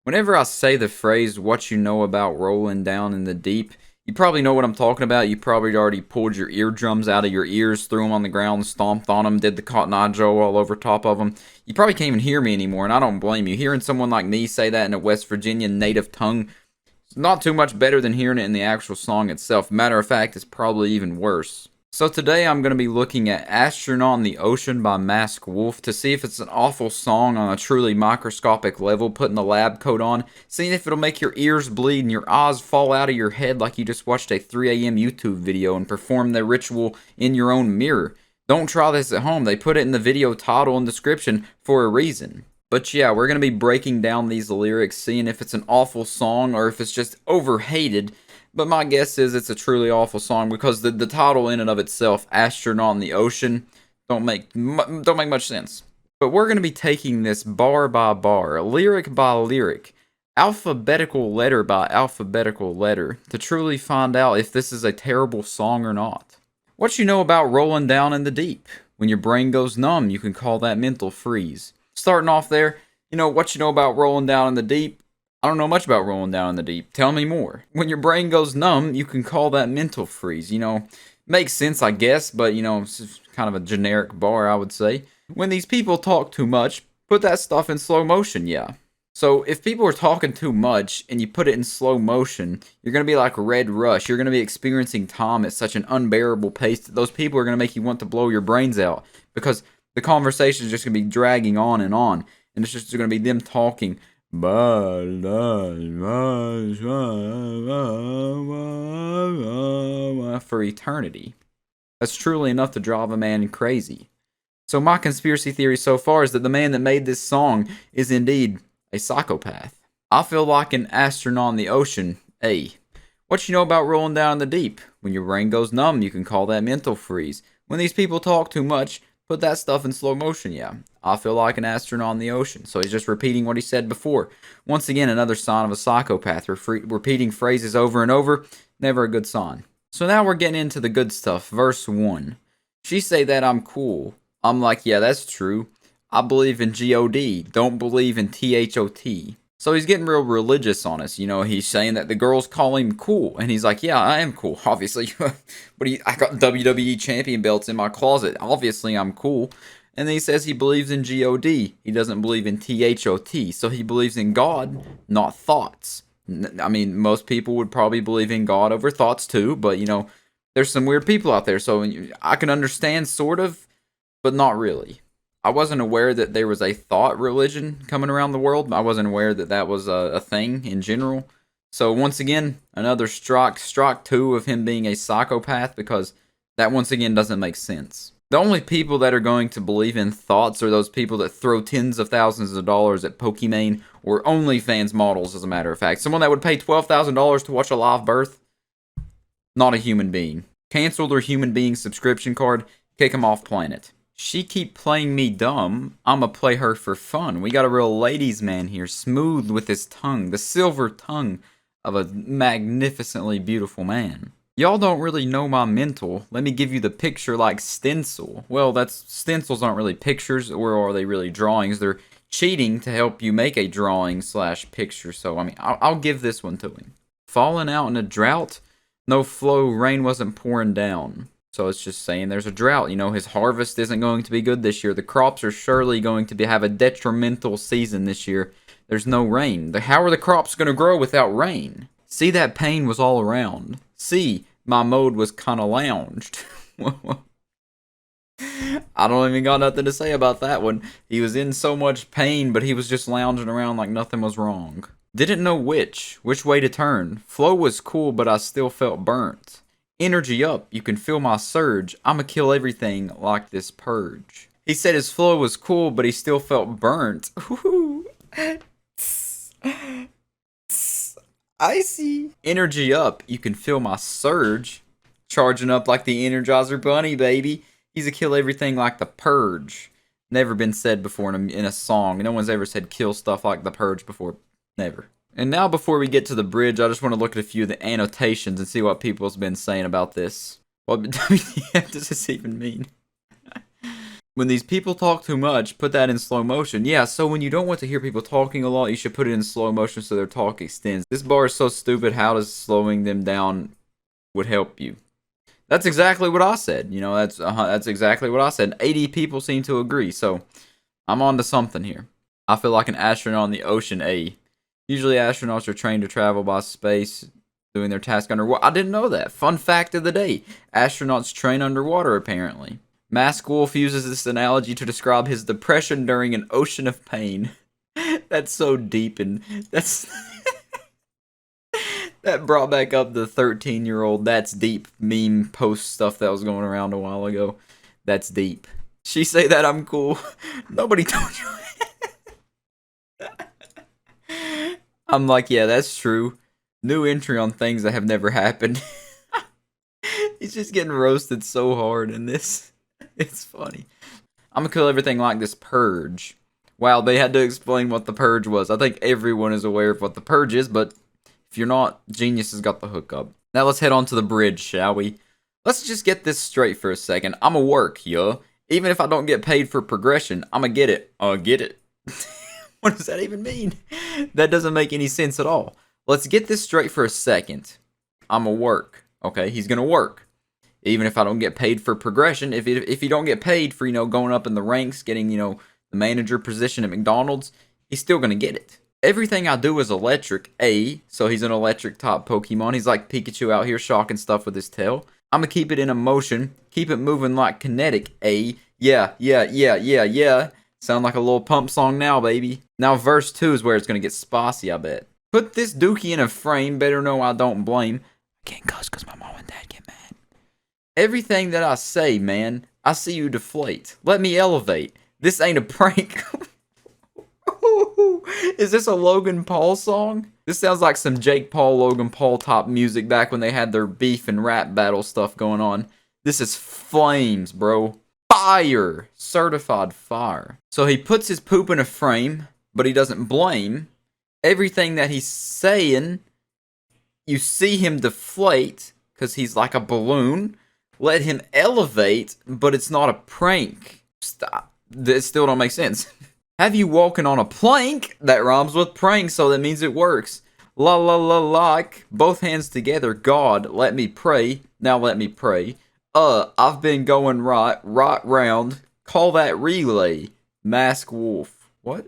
Whenever I say the phrase, what you know about rolling down in the deep, you probably know what I'm talking about. You probably already pulled your eardrums out of your ears, threw them on the ground, stomped on them, did the Cotton Eye Joe all over top of them. You probably can't even hear me anymore, and I don't blame you. Hearing someone like me say that in a West Virginia native tongue is not too much better than hearing it in the actual song itself. Matter of fact, it's probably even worse. So today I'm going to be looking at Astronaut in the Ocean by Mask Wolf to see if it's an awful song on a truly microscopic level, putting the lab coat on, seeing if it'll make your ears bleed and your eyes fall out of your head like you just watched a 3 a.m. YouTube video and performed the ritual in your own mirror. Don't try this at home. They put it in the video title and description for a reason. But yeah, we're going to be breaking down these lyrics, seeing if it's an awful song or if it's just overhated. But my guess is it's a truly awful song because the title in and of itself, Astronaut in the Ocean, don't make much sense. But we're going to be taking this bar by bar, lyric by lyric, alphabetical letter by alphabetical letter, to truly find out if this is a terrible song or not. What you know about rolling down in the deep? When your brain goes numb, you can call that mental freeze. Starting off there, what you know about rolling down in the deep? I don't know much about rolling down in the deep. Tell me more. When your brain goes numb, you can call that mental freeze. Makes sense, I guess, but it's kind of a generic bar, I would say. When these people talk too much, put that stuff in slow motion, yeah. So if people are talking too much and you put it in slow motion, you're going to be like Red Rush. You're going to be experiencing time at such an unbearable pace that those people are going to make you want to blow your brains out because the conversation is just going to be dragging on, and it's just going to be them talking for eternity. That's truly enough to drive a man crazy. So my conspiracy theory so far is that the man that made this song is indeed a psychopath. I feel like an astronaut in the ocean. What you know about rolling down in the deep? When your brain goes numb, you can call that mental freeze. When these people talk too much, put that stuff in slow motion, yeah. I feel like an astronaut in the ocean. So he's just repeating what he said before. Once again, another sign of a psychopath. Repeating phrases over and over, never a good sign. So now we're getting into the good stuff. Verse 1. She say that I'm cool. I'm like, yeah, that's true. I believe in God. Don't believe in THOT. So he's getting real religious on us. He's saying that the girls call him cool. And he's like, yeah, I am cool, obviously. I got WWE champion belts in my closet. Obviously, I'm cool. And then he says he believes in God. He doesn't believe in THOT. So he believes in God, not thoughts. I mean, most people would probably believe in God over thoughts too. But, there's some weird people out there. So I can understand sort of, but not really. I wasn't aware that there was a thought religion coming around the world. I wasn't aware that that was a thing in general. So once again, another strike two of him being a psychopath because that once again doesn't make sense. The only people that are going to believe in thoughts are those people that throw tens of thousands of dollars at Pokimane or OnlyFans models, as a matter of fact. Someone that would pay $12,000 to watch a live birth, not a human being. Cancel their human being subscription card, kick them off planet. She keep playing me dumb, I'ma play her for fun. We got a real ladies man here, smooth with his tongue, the silver tongue of a magnificently beautiful man. Y'all don't really know my mental. Let me give you the picture like stencil. Well, stencils aren't really pictures, or are they really drawings? They're cheating to help you make a drawing / picture. So, I'll give this one to him. Falling out in a drought? No flow, rain wasn't pouring down. So it's just saying there's a drought. His harvest isn't going to be good this year. The crops are surely going to have a detrimental season this year. There's no rain. How are the crops going to grow without rain? See, that pain was all around. See, my mode was kind of lounged. I don't even got nothing to say about that one. He was in so much pain, but he was just lounging around like nothing was wrong. Didn't know which way to turn. Flow was cool, but I still felt burnt. Energy up, you can feel my surge. I'ma kill everything like this purge. He said his flow was cool, but he still felt burnt. Ooh. Icy. Energy up, you can feel my surge. Charging up like the Energizer Bunny, baby. He's a kill everything like the purge. Never been said before in a song. No one's ever said kill stuff like the purge before. Never. And now before we get to the bridge, I just want to look at a few of the annotations and see what people's been saying about this. What WTF does this even mean? When these people talk too much, put that in slow motion. Yeah, so when you don't want to hear people talking a lot, you should put it in slow motion so their talk extends. This bar is so stupid, how does slowing them down would help you? That's exactly what I said. You know, that's exactly what I said. 80 people seem to agree, so I'm on to something here. I feel like an astronaut in the ocean. A. Usually astronauts are trained to travel by space, doing their task underwater. I didn't know that. Fun fact of the day. Astronauts train underwater, apparently. Mask Wolf uses this analogy to describe his depression during an ocean of pain. That's so deep, and that's... that brought back up the 13-year-old that's deep meme post stuff that was going around a while ago. That's deep. She say that I'm cool. Nobody told you. I'm like, yeah, that's true. New entry on things that have never happened. He's just getting roasted so hard in this. It's funny. I'm gonna kill everything like this purge. Wow, they had to explain what the purge was. I think everyone is aware of what the purge is, but if you're not, Genius has got the hookup. Now let's head on to the bridge, shall we? Let's just get this straight for a second. I'ma work, yo. Even if I don't get paid for progression, I'ma get it. Get it. What does that even mean? That doesn't make any sense at all. Let's get this straight for a second. I'ma work. Okay, he's gonna work. Even if I don't get paid for progression, if you don't get paid for, going up in the ranks, getting, the manager position at McDonald's, he's still gonna get it. Everything I do is electric, A, so he's an electric top Pokemon. He's like Pikachu out here shocking stuff with his tail. I'm gonna keep it in a motion, keep it moving like kinetic, A. Yeah. Sound like a little pump song now, baby. Now verse 2 is where it's gonna get spicy, I bet. Put this dookie in a frame, better know I don't blame. I can't cuss cause my mom and dad get mad. Everything that I say, man, I see you deflate. Let me elevate. This ain't a prank. Is this a Logan Paul song? This sounds like some Jake Paul, Logan Paul top music back when they had their beef and rap battle stuff going on. This is flames, bro. Fire. Certified fire. So he puts his poop in a frame, but he doesn't blame. Everything that he's saying, you see him deflate, because he's like a balloon. Let him elevate, but it's not a prank. Stop. This still don't make sense. Have you walking on a plank? That rhymes with prank, so that means it works. La la la like. Both hands together. God, let me pray. Now let me pray. I've been going right round. Call that relay. Mask Wolf. What?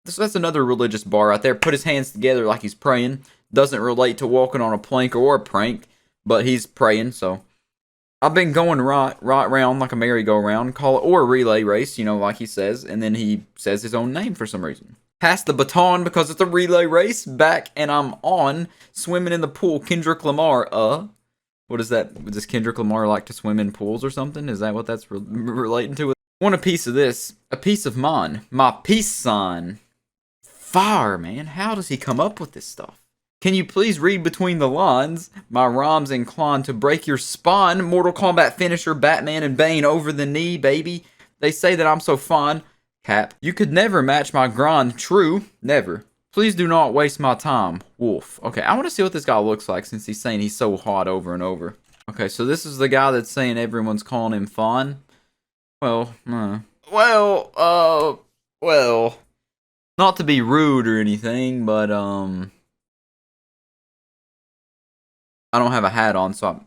That's another religious bar right there. Put his hands together like he's praying. Doesn't relate to walking on a plank or a prank, but he's praying, so... I've been going right round like a merry-go-round, call it, or a relay race, like he says, and then he says his own name for some reason. Pass the baton because it's a relay race, back and I'm on, swimming in the pool, Kendrick Lamar, what is that? Does Kendrick Lamar like to swim in pools or something? Is that what that's relating to? Want a piece of this, a piece of mine, my peace sign. Fire, man, how does he come up with this stuff? Can you please read between the lines? My rhymes inclined to break your spine. Mortal Kombat finisher, Batman and Bane over the knee, baby. They say that I'm so fine. Cap. You could never match my grind. True. Never. Please do not waste my time. Wolf. Okay, I want to see what this guy looks like since he's saying he's so hot over and over. Okay, so this is the guy that's saying everyone's calling him fine. Well, not to be rude or anything, but, I don't have a hat on, so I'm...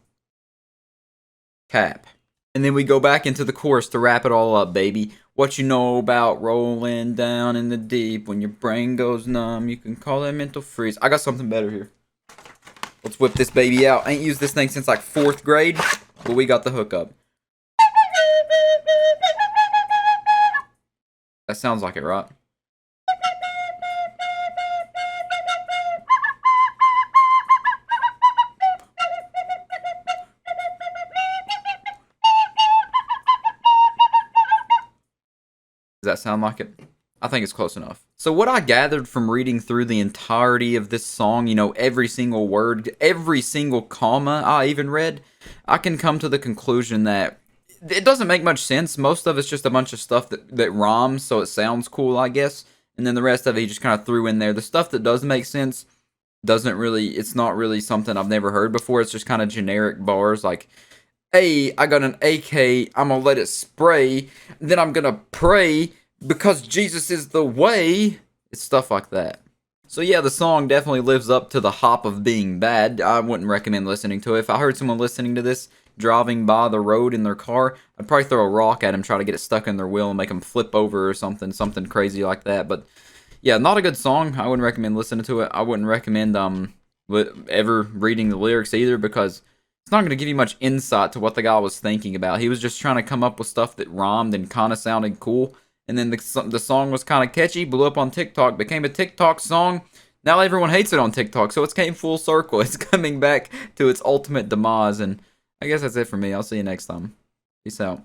Cap. And then we go back into the chorus to wrap it all up, baby. What you know about rolling down in the deep when your brain goes numb, you can call that mental freeze. I got something better here. Let's whip this baby out. I ain't used this thing since like 4th grade, but we got the hookup. That sounds like it, right? Does that sound like it? I think it's close enough. So what I gathered from reading through the entirety of this song, every single word, every single comma I even read, I can come to the conclusion that it doesn't make much sense. Most of it's just a bunch of stuff that rhymes, so it sounds cool, I guess. And then the rest of it he just kind of threw in there. The stuff that does make sense it's not really something I've never heard before. It's just kind of generic bars like, Hey, I got an AK, I'm gonna let it spray, then I'm gonna pray because Jesus is the way. It's stuff like that. So yeah, the song definitely lives up to the hop of being bad. I wouldn't recommend listening to it. If I heard someone listening to this driving by the road in their car, I'd probably throw a rock at them, try to get it stuck in their wheel and make them flip over or something crazy like that. But yeah, not a good song. I wouldn't recommend listening to it. I wouldn't recommend ever reading the lyrics either, because it's not going to give you much insight to what the guy was thinking about. He was just trying to come up with stuff that rhymed and kind of sounded cool. And then the song was kind of catchy, blew up on TikTok, became a TikTok song. Now everyone hates it on TikTok, so it's came full circle. It's coming back to its ultimate demise. And I guess that's it for me. I'll see you next time. Peace out.